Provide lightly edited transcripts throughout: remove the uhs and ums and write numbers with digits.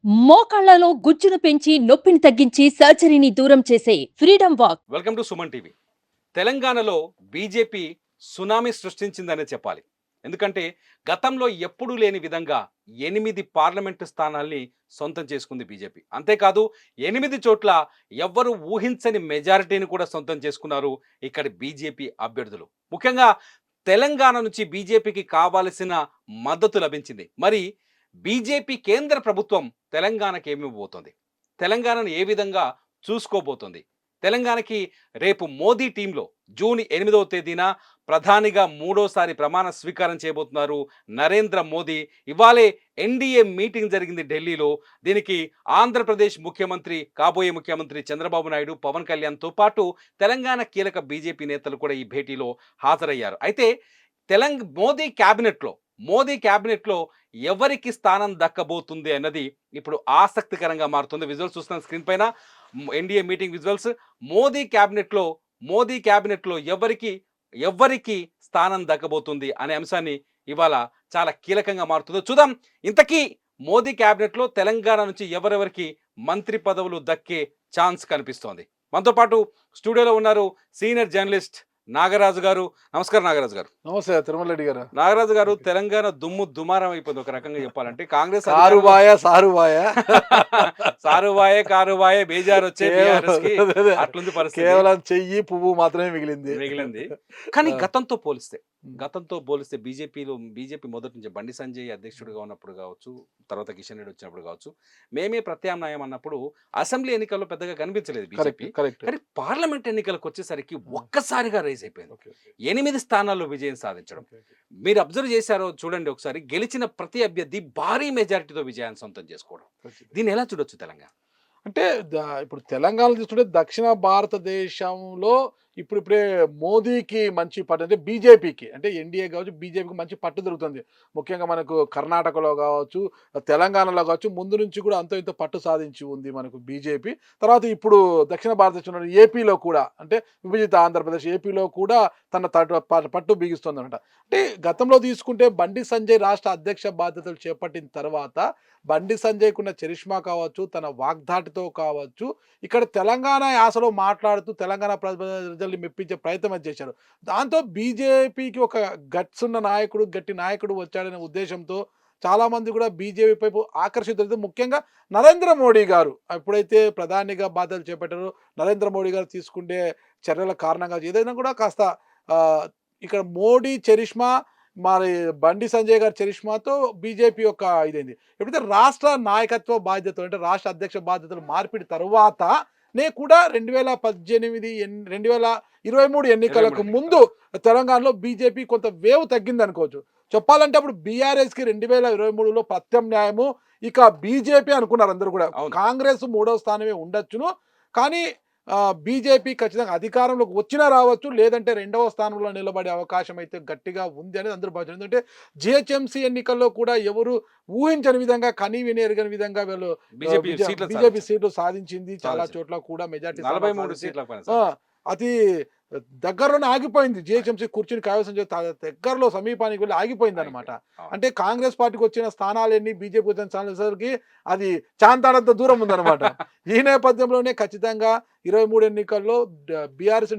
మోకాళ్లలో గుజ్జును పెంచి నొప్పిని తగ్గించి సర్జరీని దూరం చేసే freedom walk. Welcome to Suman TV. తెలంగాణలో బీజేపీ సునామీ సృష్టించిందనే చెప్పాలి. ఎందుకంటే గతంలో ఎప్పుడూ లేని విధంగా 8 పార్లమెంటు స్థానాల్ని సొంతం చేసుకుంది బీజేపీ. అంతేకాదు 8 చోట్ల ఎవ్వరు ఊహించని మెజారిటీని కూడా సొంతం చేసుకున్నారు ఇక్కడి బీజేపీ అభ్యర్థులు. ముఖ్యంగా తెలంగాణ నుంచి బీజేపీకి కావాల్సిన మద్దతు లభించింది. మరి బీజేపీ కేంద్ర ప్రభుత్వం తెలంగాణకి ఏమి ఇవ్వబోతోంది? తెలంగాణను ఏ విధంగా చూసుకోబోతోంది? తెలంగాణకి రేపు మోదీ టీంలో జూన్ 8వ తేదీన ప్రధానిగా మూడోసారి ప్రమాణ స్వీకారం చేయబోతున్నారు నరేంద్ర మోదీ. ఇవాళే ఎన్డీఏ మీటింగ్ జరిగింది ఢిల్లీలో. దీనికి ఆంధ్రప్రదేశ్ ముఖ్యమంత్రి, కాబోయే ముఖ్యమంత్రి చంద్రబాబు నాయుడు, పవన్ కళ్యాణ్తో పాటు తెలంగాణ కీలక బీజేపీ నేతలు కూడా ఈ భేటీలో హాజరయ్యారు. అయితే మోదీ క్యాబినెట్లో ఎవరికి స్థానం దక్కబోతుంది అన్నది ఇప్పుడు ఆసక్తికరంగా మారుతుంది. విజువల్స్ చూస్తున్న స్క్రీన్ పైన ఎన్డీఏ మీటింగ్ విజువల్స్. మోదీ క్యాబినెట్లో ఎవరికి స్థానం దక్కబోతుంది అనే అంశాన్ని ఇవాళ చాలా కీలకంగా మారుతుందో చూద్దాం. ఇంతకీ మోదీ క్యాబినెట్లో తెలంగాణ నుంచి ఎవరెవరికి మంత్రి పదవులు దక్కే ఛాన్స్ కనిపిస్తోంది? మనతో పాటు స్టూడియోలో ఉన్నారు సీనియర్ జర్నలిస్ట్ నాగరాజు గారు. నమస్కారం నాగరాజు గారు. నమస్తే తిరుమల రెడ్డి గారు. నాగరాజు గారు, తెలంగాణ దుమ్ము దుమారం అయిపోయింది ఒక రకంగా చెప్పాలంటే. కాంగ్రెస్ కారుబాయే బేజారు వచ్చే అట్లుంది పరిస్థితి. కేవలం చెయ్యి పువ్వు మాత్రమే మిగిలింది. కానీ గతంతో పోలిస్తే బీజేపీ మొదటి నుంచి బండి సంజయ్ అధ్యక్షుడిగా ఉన్నప్పుడు కావచ్చు, తర్వాత కిషన్ రెడ్డి వచ్చినప్పుడు కావచ్చు, మేమే ప్రత్యామ్నాయం అన్నప్పుడు అసెంబ్లీ ఎన్నికల్లో పెద్దగా కనిపించలేదు బీజేపీ. కానీ పార్లమెంట్ ఎన్నికలకు వచ్చేసరికి ఒక్కసారిగా రైజ్ అయిపోయింది. 8 స్థానాల్లో విజయం సాధించడం మీరు అబ్జర్వ్ చేశారో చూడండి ఒకసారి. గెలిచిన ప్రతి అభ్యర్థి భారీ మెజారిటీతో విజయాన్ని సొంతం చేసుకోవడం, దీన్ని ఎలా చూడొచ్చు తెలంగాణ అంటే? ఇప్పుడు తెలంగాణ తీసుకుంటే దక్షిణ భారతదేశంలో ఇప్పుడే మోదీకి మంచి పట్టు, అంటే బీజేపీకి, అంటే ఎన్డీఏ కావచ్చు, బీజేపీకి మంచి పట్టు దొరుకుతుంది. ముఖ్యంగా మనకు కర్ణాటకలో కావచ్చు, తెలంగాణలో కావచ్చు, ముందు నుంచి కూడా అంతో ఇంత పట్టు సాధించి ఉంది మనకు బీజేపీ. తర్వాత ఇప్పుడు దక్షిణ భారతదేశంలో ఏపీలో కూడా, అంటే విభజిత ఆంధ్రప్రదేశ్ ఏపీలో కూడా తన పట్టు బిగిస్తుంది అనమాట. అంటే గతంలో తీసుకుంటే బండి సంజయ్ రాష్ట్ర అధ్యక్ష బాధ్యతలు చేపట్టిన తర్వాత బండి సంజయ్కున్న చరిష్మా కావచ్చు, తన వాగ్దాటితో కావచ్చు, ఇక్కడ తెలంగాణ యాసలో మాట్లాడుతూ తెలంగాణ ప్రజల్ని మెప్పించే ప్రయత్నం చేశారు. దాంతో బీజేపీకి ఒక గట్స్ ఉన్న నాయకుడు, గట్టి నాయకుడు వచ్చాడనే ఉద్దేశంతో చాలామంది కూడా బీజేపీ వైపు ఆకర్షితులైతే. ముఖ్యంగా నరేంద్ర మోడీ గారు ఎప్పుడైతే ప్రధానిగా బాధ్యతలు చేపట్టారో, నరేంద్ర మోడీ గారు తీసుకునే చర్యల కారణంగా ఏదైనా కూడా కాస్త ఇక్కడ మోడీ చరిష్మా, మరి బండి సంజయ్ గారి చరిష్మాతో బీజేపీ యొక్క ఇదైంది. ఎప్పుడైతే రాష్ట్ర నాయకత్వ బాధ్యతలు, అంటే రాష్ట్ర అధ్యక్ష బాధ్యతలు మార్పిడి తర్వాత కూడా 2023 ఎన్నికలకు ముందు తెలంగాణలో బీజేపీ కొంత వేవ్ తగ్గింది అనుకోవచ్చు. చెప్పాలంటే అప్పుడు బీఆర్ఎస్కి 2023లో ప్రత్యామ్నాయము ఇక బీజేపీ అనుకున్నారు అందరూ కూడా. కాంగ్రెస్ 3వ స్థానమే ఉండొచ్చును, కానీ బీజేపీ ఖచ్చితంగా అధికారంలోకి వచ్చినా రావచ్చు, లేదంటే 2వ స్థానంలో నిలబడే అవకాశం అయితే గట్టిగా ఉంది అనేది అందరూ భావించారు. ఎందుకంటే జిహెచ్ఎంసీ ఎన్నికల్లో కూడా ఎవరు ఊహించని విధంగా, కనీ విని ఎరగని విధంగా వీళ్ళు బీజేపీ సీట్లు సాధించింది. చాలా చోట్ల కూడా మెజార్టీ 43 సీట్ల అతి దగ్గరలోనే ఆగిపోయింది. జిహెచ్ఎంసీ కూర్చుని కైవసం దగ్గరలో సమీపానికి వెళ్ళి ఆగిపోయింది అనమాట. అంటే కాంగ్రెస్ పార్టీకి వచ్చిన స్థానాలన్నీ బీజేపీకి వచ్చిన స్థానాలకి అది చాంతాడంత దూరం ఉందన్నమాట. ఈ నేపథ్యంలోనే ఖచ్చితంగా 23 ఎన్నికల్లో బీఆర్ఎస్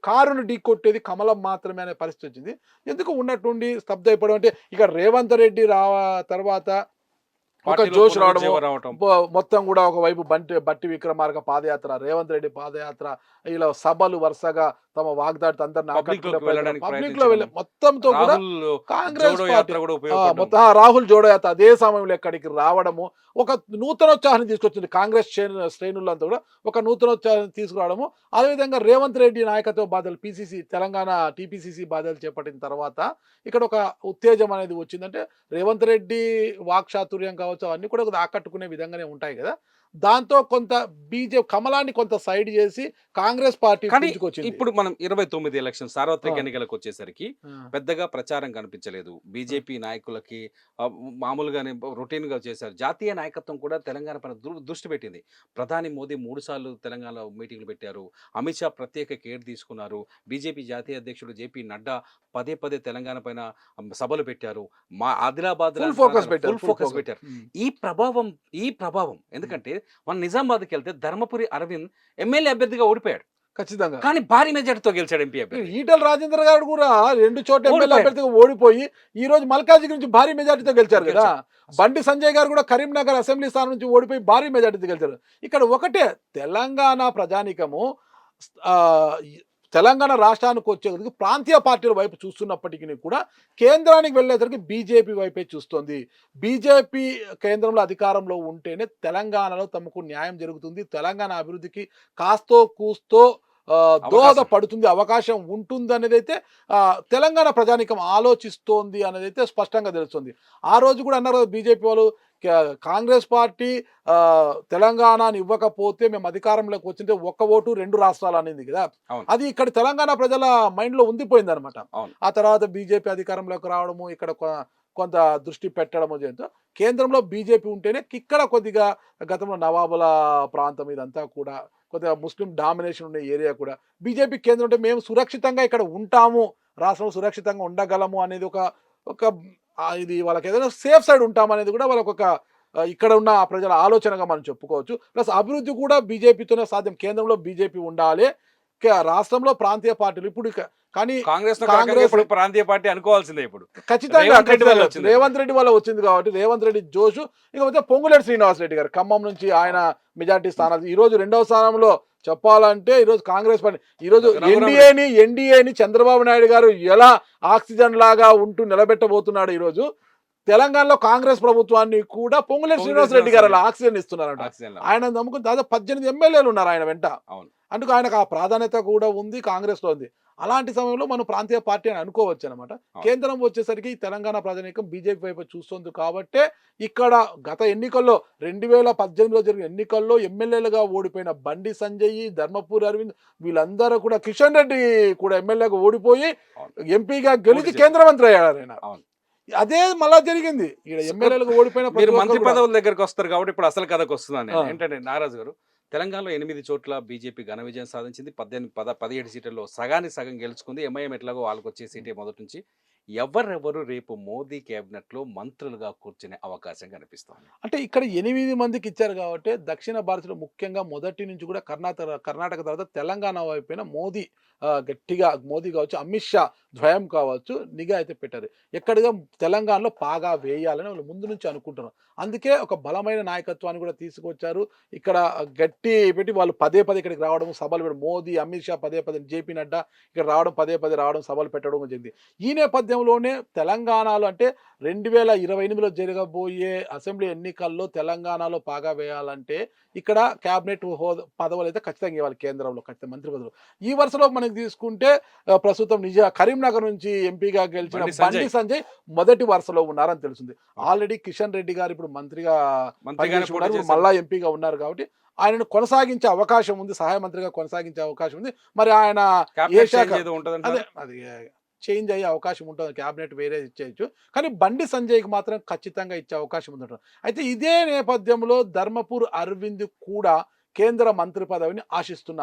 కారును ఢీ కొట్టేది కమలం మాత్రమే అనే పరిస్థితి వచ్చింది. ఎందుకు ఉన్నట్టుండి స్తబ్ద అయిపోవడం, అంటే ఇక రేవంత్ రెడ్డి తర్వాత ఒక జోష్ రావడం, మొత్తం కూడా ఒకవైపు బట్టి విక్రమార్క పాదయాత్ర, రేవంత్ రెడ్డి పాదయాత్ర, ఇలా సభలు వరుసగా తమ వాగ్దాటి అందరిని పబ్లిక్ లో వెళ్ళి మొత్తంతో కూడా కాంగ్రెస్ మొత్తం రాహుల్ జోడో యాత్ర అదే సమయంలో ఎక్కడికి రావడము ఒక నూతనోత్సాహాన్ని తీసుకొచ్చింది. కాంగ్రెస్ శ్రేణుల్లో అంతా కూడా ఒక నూతనోత్సాహాన్ని తీసుకురావడము. అదేవిధంగా రేవంత్ రెడ్డి నాయకత్వ బాధ్యతలు, పిసిసి తెలంగాణ టీపీసీసీ బాధ్యతలు చేపట్టిన తర్వాత ఇక్కడ ఒక ఉత్తేజం అనేది వచ్చిందంటే రేవంత్ రెడ్డి వాక్చాతుర్యం కావచ్చు, అవన్నీ కూడా ఆకట్టుకునే విధంగానే ఉంటాయి కదా. దాంతో కొంత బీజేపీ కమలాన్ని కొంత సైడ్ చేసి కాంగ్రెస్ పార్టీ ఇప్పుడు మనం 29 ఎలక్షన్ సార్వత్రిక ఎన్నికలకు వచ్చేసరికి పెద్దగా ప్రచారం కనిపించలేదు. బీజేపీ నాయకులకి మామూలుగానే రొటీన్ గా చేశారు. జాతీయ నాయకత్వం కూడా తెలంగాణ పైన దృష్టి పెట్టింది. ప్రధాని మోదీ 3 సార్లు తెలంగాణలో మీటింగ్లు పెట్టారు. అమిత్ షా ప్రత్యేక కేర్ తీసుకున్నారు. బీజేపీ జాతీయ అధ్యక్షుడు జేపీ నడ్డా పదే తెలంగాణ పైన సభలు పెట్టారు. మా ఆదిలాబాద్ ఫోకస్ పెట్టారు. ఈ ప్రభావం ఎందుకంటే మన నిజామాబాద్కి వెళ్తే ధర్మపురి అరవింద్ ఎమ్మెల్యే అభ్యర్థిగా ఓడిపోయాడు, ఖచ్చితంగా. కానీ భారీ మెజార్టీతో గెలిచాడు ఎంపీ అభ్యర్థి. ఈటల రాజేంద్ర గారు కూడా 2 చోట్ల ఎమ్మెల్యే ఓడిపోయారు. అభ్యర్థిగా ఓడిపోయి ఈ రోజు మల్కాజీ నుంచి భారీ మెజార్టీతో గెలిచారు కదా. బండి సంజయ్ గారు కూడా కరీంనగర్ అసెంబ్లీ స్థానం నుంచి ఓడిపోయి భారీ మెజార్టీతో గెలిచారు. ఇక్కడ ఒకటే తెలంగాణ ప్రజానీకము ఆ, తెలంగాణ రాష్ట్రానికి వచ్చేందుకు ప్రాంతీయ పార్టీల వైపు చూస్తున్నప్పటికీ కూడా కేంద్రానికి వెళ్ళేసరికి బీజేపీ వైపే చూస్తుంది. బీజేపీ కేంద్రంలో అధికారంలో ఉంటేనే తెలంగాణలో తమకు న్యాయం జరుగుతుంది, తెలంగాణ అభివృద్ధికి కాస్తో కూస్తో దోహదపడుతుంది, అవకాశం ఉంటుంది అనేది అయితే తెలంగాణ ప్రజానీకం ఆలోచిస్తోంది అనేది అయితే స్పష్టంగా తెలుస్తుంది. ఆ రోజు కూడా అన్నారు బీజేపీ వాళ్ళు, కాంగ్రెస్ పార్టీ తెలంగాణని ఇవ్వకపోతే మేము అధికారంలోకి వచ్చింటే 1 ఓటు 2 రాష్ట్రాలు అనేది కదా. అది ఇక్కడ తెలంగాణ ప్రజల మైండ్ లో ఉండిపోయింది అనమాట. ఆ తర్వాత బీజేపీ అధికారంలోకి రావడము, ఇక్కడ కొంత దృష్టి పెట్టడము చేత కేంద్రంలో బీజేపీ ఉంటేనే ఇక్కడ కొద్దిగా గతంలో నవాబుల ప్రాంతం ఇదంతా కూడా కొద్దిగా ముస్లిం డామినేషన్ ఉండే ఏరియా కూడా బీజేపీ కేంద్రం ఉంటే మేము సురక్షితంగా ఇక్కడ ఉంటాము, రాష్ట్రం సురక్షితంగా ఉండగలము అనేది ఒక ఇది వాళ్ళకి ఏదైనా సేఫ్ సైడ్ ఉంటాం అనేది కూడా వాళ్ళకి ఒక ఇక్కడ ఉన్న ప్రజల ఆలోచనగా మనం చెప్పుకోవచ్చు. ప్లస్ అభివృద్ధి కూడా బీజేపీతోనే సాధ్యం, కేంద్రంలో బీజేపీ ఉండాలి, రాష్ట్రంలో ప్రాంతీయ పార్టీలు ఇప్పుడు కానీ కాంగ్రెస్ ప్రాంతీయ పార్టీ అనుకోవాల్సిందే. ఇప్పుడు ఖచ్చితంగా రేవంత్ రెడ్డి వల్ల వచ్చింది కాబట్టి రేవంత్ రెడ్డి జోషు. ఇకపోతే పొంగులేటి శ్రీనివాస్ రెడ్డి గారు ఖమ్మం నుంచి ఆయన మెజార్టీ స్థానాలు, ఈ రోజు 2వ స్థానంలో చెప్పాలంటే ఈరోజు కాంగ్రెస్ పార్టీ ఈరోజు ఎన్డీఏని చంద్రబాబు నాయుడు గారు ఎలా ఆక్సిజన్ లాగా ఉంటూ నిలబెట్టబోతున్నాడు. ఈరోజు తెలంగాణలో కాంగ్రెస్ ప్రభుత్వాన్ని కూడా పొంగులేటి శ్రీనివాస్ రెడ్డి గారు అలా ఆక్సిజన్ ఇస్తున్నారంట. ఆయన నమ్ముకుని దాదాపు 18 ఎమ్మెల్యేలు ఉన్నారు ఆయన వెంట. అందుకు ఆయనకు ఆ ప్రాధాన్యత కూడా ఉంది, కాంగ్రెస్ లో ఉంది. అలాంటి సమయంలో మనం ప్రాంతీయ పార్టీ అని అనుకోవచ్చు అనమాట. కేంద్రం వచ్చేసరికి తెలంగాణ ప్రజానీకం బీజేపీ వైపు చూస్తుంది కాబట్టి ఇక్కడ గత ఎన్నికల్లో 2018లో జరిగిన ఎన్నికల్లో ఎమ్మెల్యేలుగా ఓడిపోయిన బండి సంజయ్, ధర్మపురి అరవింద్ వీళ్ళందరూ కూడా, కిషన్ రెడ్డి కూడా ఎమ్మెల్యేగా ఓడిపోయి ఎంపీగా గెలిచి కేంద్ర మంత్రి అయ్యాడు ఆయన. అదే మళ్ళా జరిగింది ఇక్కడ ఎమ్మెల్యేలుగా ఓడిపోయిన మంత్రి పదవుల దగ్గరకు వస్తారు కాబట్టి ఇప్పుడు అసలు కథకు వస్తున్నాను ఏంటంటే, నాగరాజు గారు తెలంగాణలో 8 చోట్ల బీజేపీ ఘన విజయం సాధించింది, 17 సీట్లలో సగం గెలుచుకుంది. ఎంఐఎం ఎట్లాగో వాళ్ళకి వచ్చే సీటే మొదటి నుంచి. ఎవరెవరు రేపు మోదీ కేబినెట్ లో మంత్రులుగా కూర్చునే అవకాశం కనిపిస్తుంది? అంటే ఇక్కడ 8 మందికి ఇచ్చారు కాబట్టి దక్షిణ భారత్లో ముఖ్యంగా మొదటి నుంచి కూడా కర్ణాటక తర్వాత తెలంగాణ వైపున మోదీ గట్టిగా, మోదీ కావచ్చు, అమిత్ షా ద్వయం కావచ్చు, నిఘా అయితే పెట్టారు. ఎక్కడిగా తెలంగాణలో పాగా వేయాలని వాళ్ళు ముందు నుంచి అనుకుంటున్నారు. అందుకే ఒక బలమైన నాయకత్వాన్ని కూడా తీసుకొచ్చారు. ఇక్కడ గట్టి పెట్టి వాళ్ళు పదే ఇక్కడికి రావడం, సభలు పెట్టడం, మోదీ, అమిత్ షా పదే జేపీ నడ్డా ఇక్కడ రావడం, పదే రావడం, సభలు పెట్టడం జరిగింది. ఈ నేపథ్యంలోనే తెలంగాణలో అంటే 2028లో జరగబోయే అసెంబ్లీ ఎన్నికల్లో తెలంగాణలో పాగా వేయాలంటే ఇక్కడ క్యాబినెట్ పదవులు అయితే ఖచ్చితంగా ఇవ్వాలి, కేంద్రంలో ఖచ్చితంగా మంత్రి పదవులు. ఈ వరుసలో మనకి తీసుకుంటే ప్రస్తుతం కరీంనగర్ నుంచి ఎంపీగా గెలిచిన బండి సంజయ్ మొదటి వరుసలో ఉన్నారని తెలుస్తుంది. ఆల్రెడీ కిషన్ రెడ్డి గారు ఇప్పుడు మంత్రిగా మళ్ళా ఎంపీగా ఉన్నారు కాబట్టి ఆయనను కొనసాగించే అవకాశం ఉంది, సహాయ మంత్రిగా కొనసాగించే అవకాశం ఉంది. మరి ఆయన ఏ శాఖ అది చేంజ్ అయ్యే అవకాశం ఉంటుంది, క్యాబినెట్ వేరే ఇచ్చేయచ్చు. కానీ బండి సంజయ్కి మాత్రం ఖచ్చితంగా ఇచ్చే అవకాశం ఉంది. అయితే ఇదే నేపథ్యంలో ధర్మపురి అరవింద్ కూడా కేంద్ర మంత్రి పదవిని ఆశిస్తున్న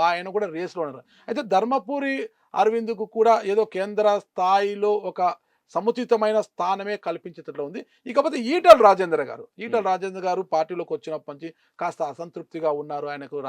ఆయన కూడా రేస్లో ఉన్నారు. అయితే ధర్మపురి అరవింద్కు కూడా ఏదో కేంద్ర స్థాయిలో ఒక సముచితమైన స్థానమే కల్పించేటట్లు ఉంది. ఇకపోతే ఈటల రాజేందర్ గారు పార్టీలోకి వచ్చినప్పటి నుంచి కాస్త అసంతృప్తిగా ఉన్నారు. ఆయనకు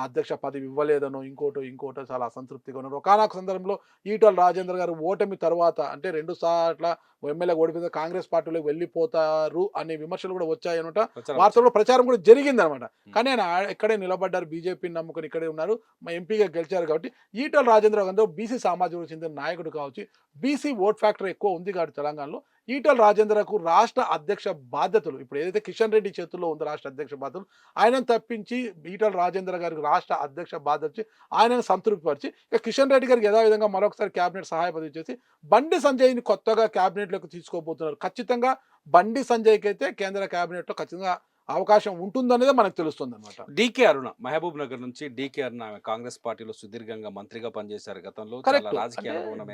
అధ్యక్ష పదవి ఇవ్వలేదనో ఇంకోటో చాలా అసంతృప్తిగా ఉన్నారు. ఒకనొక సందర్భంలో ఈటల రాజేందర్ గారు ఓటమి తర్వాత అంటే 2 సార్ల ఎమ్మెల్యే ఓడిపోతే కాంగ్రెస్ పార్టీలోకి వెళ్ళిపోతారు అనే విమర్శలు కూడా వచ్చాయనమాట. వార్తల్లో ప్రచారం కూడా జరిగిందనమాట. కానీ ఆయన ఇక్కడే నిలబడ్డారు, బీజేపీని నమ్ముకొని ఇక్కడే ఉన్నారు, ఎంపీగా గెలిచారు. కాబట్టి ఈటల రాజేంద్ర గారు బీసీ సామాజిక చెందిన నాయకుడు కావచ్చు, బీసీ ఓట్ ఫ్యాక్టర్ ఎక్కువ ఉంది కాబట్టి తెలంగాణలో ఈటల రాజేంద్రకు రాష్ట్ర అధ్యక్ష బాధ్యతలు ఇప్పుడు ఏదైతే కిషన్ రెడ్డి చేతుల్లో ఉందో రాష్ట్ర అధ్యక్ష బాధ్యతలు ఆయనను తప్పించి ఈటల రాజేంద్ర గారికి రాష్ట్ర అధ్యక్ష బాధ్యత ఆయనను సంతృప్తిపరిచి ఇక కిషన్ రెడ్డి గారికి యథావిధంగా మరొకసారి క్యాబినెట్ సహాయ పదవి చేసి బండి సంజయ్ని కొత్తగా క్యాబినెట్లోకి తీసుకోబోతున్నారు. ఖచ్చితంగా బండి సంజయ్కి అయితే కేంద్ర క్యాబినెట్లో ఖచ్చితంగా అవకాశం ఉంటుందనేది మనకు తెలుస్తుంది అనమాట. డీకే అరుణ మహబూబ్ నగర్ నుంచి డీకే అరుణ కాంగ్రెస్ పార్టీలో సుదీర్ఘంగా మంత్రిగా పనిచేశారు గతంలో.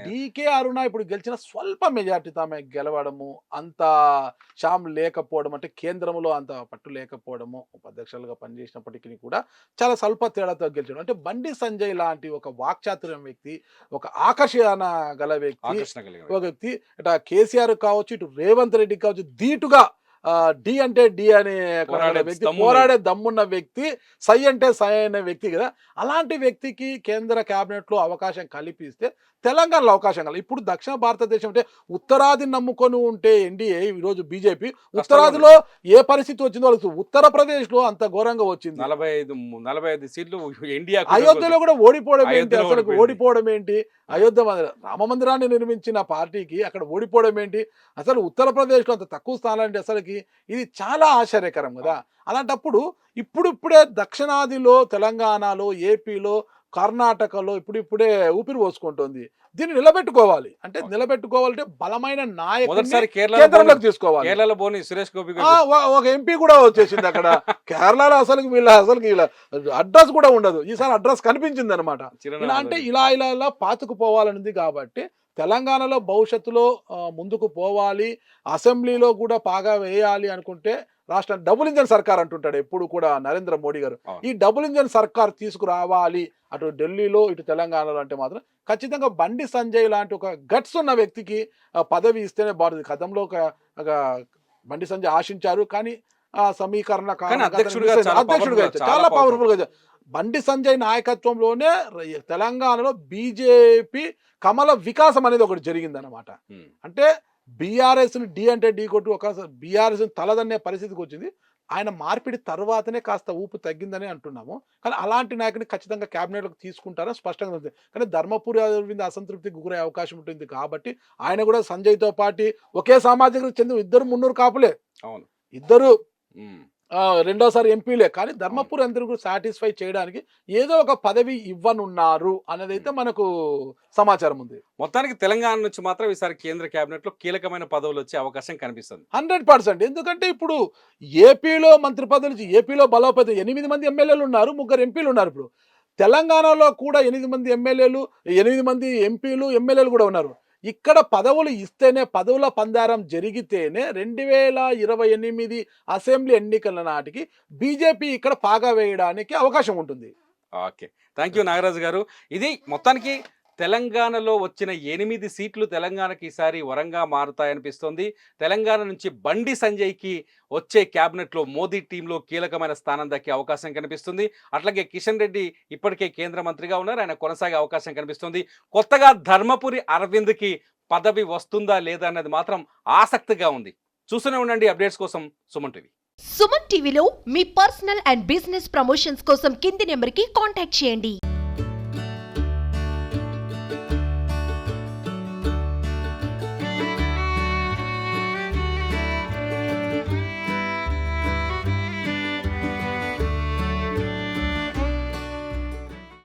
డీకే అరుణ ఇప్పుడు గెలిచిన స్వల్ప మెజార్టీ ఆమె గెలవడము, అంత షామ్ లేకపోవడం, అంటే కేంద్రంలో అంత పట్టు లేకపోవడము, ఉపాధ్యక్షులుగా పనిచేసినప్పటికీ కూడా చాలా స్వల్ప తేడాతో గెలిచడం. అంటే బండి సంజయ్ లాంటి ఒక వాక్చాతుర్యం వ్యక్తి, ఒక ఆకర్షణ గల వ్యక్తి, ఒక వ్యక్తి ఇటు కేసీఆర్ కావచ్చు, ఇటు రేవంత్ రెడ్డి కావచ్చు, ధీటుగా డి అంటే డి అనే పోరాడే వ్యక్తి, దమ్మున్న పోరాడే దమ్మున్న వ్యక్తి, సై అంటే సై అనే వ్యక్తి కదా. అలాంటి వ్యక్తికి కేంద్ర కేబినెట్ లో అవకాశం కల్పిస్తే తెలంగాణలో అవకాశం కల. ఇప్పుడు దక్షిణ భారతదేశం అంటే ఉత్తరాదిని నమ్ముకొని ఉంటే ఎన్డీఏ, ఈరోజు బీజేపీ ఉత్తరాదిలో ఏ పరిస్థితి వచ్చిందో వాళ్ళకి. ఉత్తరప్రదేశ్ లో అంత ఘోరంగా వచ్చింది, 45 సీట్లు ఇండియా. అయోధ్యలో కూడా ఓడిపోవడం ఏంటి, అయోధ్యలో అసలు ఓడిపోయింది. ఓడిపోవడం ఏంటి? అయోధ్య రామ మందిరాన్ని నిర్మించిన పార్టీకి అక్కడ ఓడిపోవడం ఏంటి? అసలు ఉత్తరప్రదేశ్ లో అంత తక్కువ స్థానాలు అసలుకి ఇది చాలా ఆశ్చర్యకరం కదా. అలాంటప్పుడు ఇప్పుడిప్పుడే దక్షిణాదిలో, తెలంగాణలో, ఏపీలో, కర్ణాటకలో ఇప్పుడిప్పుడే ఊపిరి పోసుకుంటుంది. దీన్ని నిలబెట్టుకోవాలి. అంటే నిలబెట్టుకోవాలంటే బలమైన నాయకుడిని మొదటిసారి కేంద్రంలోకి తీసుకోవాలి. కేరళలో పోని సురేష్ గోపి ఒక ఎంపీ కూడా వచ్చేసింది అక్కడ. కేరళలో అసలు వీళ్ళ అడ్రస్ కూడా ఉండదు. ఈసారి అడ్రస్ కనిపించింది అనమాట. ఇలా అంటే ఇలా పాతుకుపోవాలనుంది. కాబట్టి తెలంగాణలో భవిష్యత్తులో ముందుకు పోవాలి, అసెంబ్లీలో కూడా బాగా వేయాలి అనుకుంటే రాష్ట్రం డబుల్ ఇంజన్ సర్కార్ అంటుంటాడు ఎప్పుడు కూడా నరేంద్ర మోడీ గారు. ఈ డబుల్ ఇంజన్ సర్కార్ తీసుకురావాలి అటు ఢిల్లీలో ఇటు తెలంగాణలో. అంటే మాత్రం ఖచ్చితంగా బండి సంజయ్ లాంటి ఒక గట్స్ ఉన్న వ్యక్తికి పదవి ఇస్తేనే బాగుంటుంది. గతంలో ఒక బండి సంజయ్ ఆశించారు, కానీ ఆ సమీకరణ అధ్యక్షుడిగా చాలా పవర్ఫుల్ గా బండి సంజయ్ నాయకత్వంలోనే తెలంగాణలో బీజేపీ కమల వికాసం అనేది ఒకటి జరిగింది అనమాట. అంటే బీఆర్ఎస్ ని డి అంటే ఢీ కొట్టు ఒక బీఆర్ఎస్ తలదన్నే పరిస్థితికి వచ్చింది. ఆయన మార్పిడి తర్వాతనే కాస్త ఊపు తగ్గిందని అంటున్నాము. కానీ అలాంటి నాయకుని ఖచ్చితంగా క్యాబినెట్లోకి తీసుకుంటారని స్పష్టంగా ఉంది. కానీ ధర్మపురి అరవింద్ అసంతృప్తికి గురయ్యే అవకాశం ఉంటుంది. కాబట్టి ఆయన కూడా సంజయ్తో పాటు ఒకే సామాజిక చెందిన ఇద్దరు మున్నూరు కాపులే, ఇద్దరు రెండోసారి ఎంపీలే. కానీ ధర్మపురి అందరూ సాటిస్ఫై చేయడానికి ఏదో ఒక పదవి ఇవ్వనున్నారు అనేది అయితే మనకు సమాచారం ఉంది. మొత్తానికి తెలంగాణ నుంచి మాత్రం ఈసారి కేంద్ర కేబినెట్ లో కీలకమైన పదవులు వచ్చే అవకాశం కనిపిస్తుంది 100%. ఎందుకంటే ఇప్పుడు ఏపీలో మంత్రి పదవులు, ఏపీలో బలోపేతం 8 మంది ఎమ్మెల్యేలు ఉన్నారు, 3 ఎంపీలు ఉన్నారు. ఇప్పుడు తెలంగాణలో కూడా 8 మంది ఎమ్మెల్యేలు, 8 మంది ఎంపీలు, ఎమ్మెల్యేలు కూడా ఉన్నారు. ఇక్కడ పదవులు ఇస్తేనే, పదవుల పందారం జరిగితేనే 2028 అసెంబ్లీ ఎన్నికల నాటికి బీజేపీ ఇక్కడ పాగా వేయడానికి అవకాశం ఉంటుంది. ఓకే, థ్యాంక్ యూ నాగరాజు గారు. ఇది మొత్తానికి తెలంగాణలో వచ్చిన 8 సీట్లు తెలంగాణకి ఈసారి వరంగా మారుతాయనిపిస్తోంది. తెలంగాణ నుంచి బండి సంజయ్కి వచ్చే క్యాబినెట్లో మోదీ టీంలో కీలకమైన స్థానం దక్కే అవకాశం కనిపిస్తుంది. అట్లాగే కిషన్ రెడ్డి ఇప్పటికే కేంద్ర మంత్రిగా ఉన్నారు, ఆయన కొనసాగే అవకాశం కనిపిస్తుంది. కొత్తగా ధర్మపురి అరవింద్కి పదవి వస్తుందా లేదా అన్నది మాత్రం ఆసక్తిగా ఉంది. చూస్తూనే ఉండండి అప్డేట్స్ కోసం సుమన్ టీవీ. సుమన్ టీవీలో మీ పర్సనల్ అండ్ బిజినెస్ ప్రమోషన్స్ కోసం కింది నెంబర్కి కాంటాక్ట్ చేయండి.